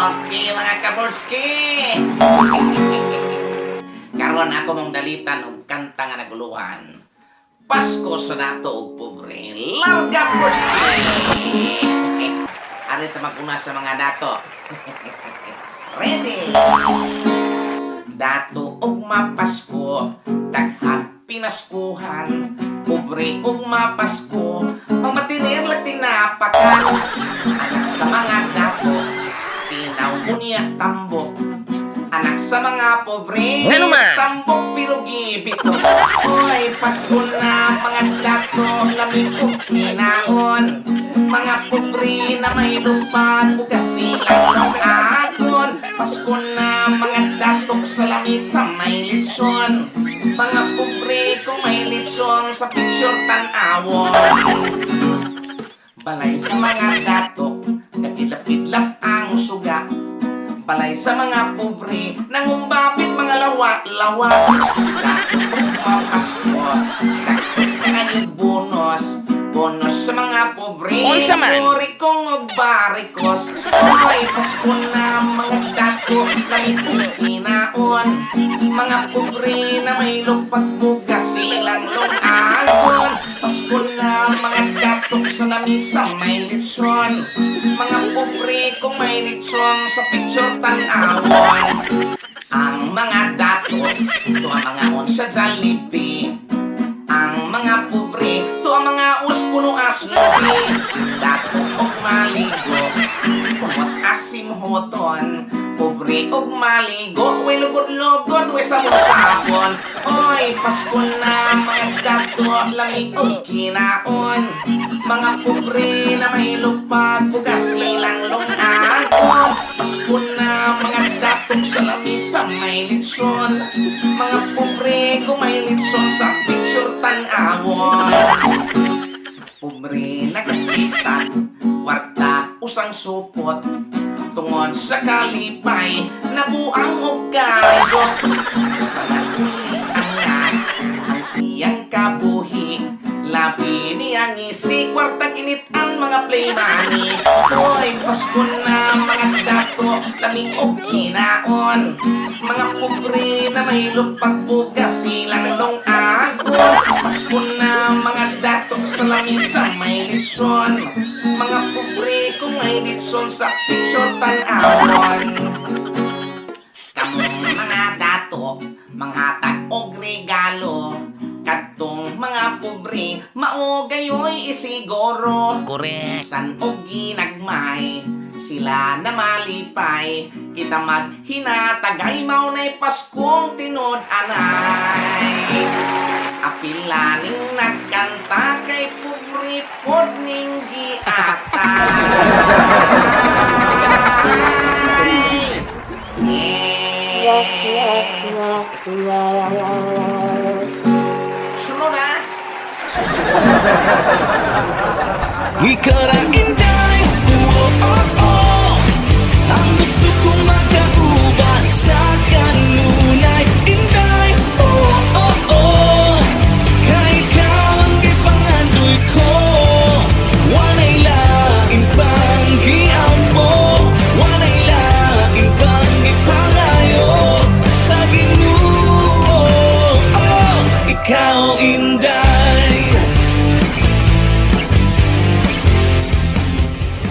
Okay, mga kaborski. Karon ako mong dalitan og kanta nga naguluhan. Pasko sa dato og pobre. Larga borski. Ari ta maguna sa mga dato. Ready? Dato og mapasko, daghan pinaskuhan, pobre og mapasko, pamatinir lang tinapakan. Anak sa mga dato, sinaw unya tambok. Anak sa mga pobre, tambok pirugi bito. Oy, Pasko na mga dato, lamig og kinaon. Mga pobre na may lupag, bukas silang ng agon. Pasko na mga datok sa lamisa may litson. Mga pobre kung may litson sa picture tan-awon. Balay sa mga datok, kakidlap-kidlap ang suga. Balay sa mga pobre, nangumbapit mga lawa-lawa. Datok ang Pasko, datok kanyang bonus. Bonus sa mga pobre, puri kong magbarikos. Ay, Pasko na mga dato, lamig kinaon. Mga pobre na may lupag bukas silang lungagon. Pasko na mga dato sa lamisa may litson. Mga pobre kung may litson sa picture tan-awon. Ang mga dato, ito ang mga onsa Jollibee. Ang mga pobre, ito ang mga uspuno aslobi. Dato og maligo, kumot asim hoton. Pobre og maligo, way lugod-lugod, way sabon-sabon. Oy, Pasko na mga dato, lamig og kinaon. Mga pobre na may lupag, bugas silang lungagon. Pasko na mga dato sa lamisa may litson. Mga pobre kung may litson sa picture tan-awon. Pobre nagkita, warta usang supot. Tungod sa kalipay, nabuang og kadyo. Sa nakuliangan, ang iyang kabuhi. Labi niyang isi, kwartang init-an mga play money. Hoy, Pasko na mga dato, lamig og kinaon. Mga pobre na may lupag bugas silang lungagon. Pasko na mga dato sa lamisa may litson. Mga pobre kung may litson sa picture tan-awon. Kamong mga dato, manghatag og regalo. Kadtong mga pobre, maugayoy isiguro. Correct. San og ginagmay, sila na malipay. Kita maghinatagay, maunay Paskong tinod-anay. Apilaning nagkanta kay pobre pod ning giatay. Sunod na. Ikarain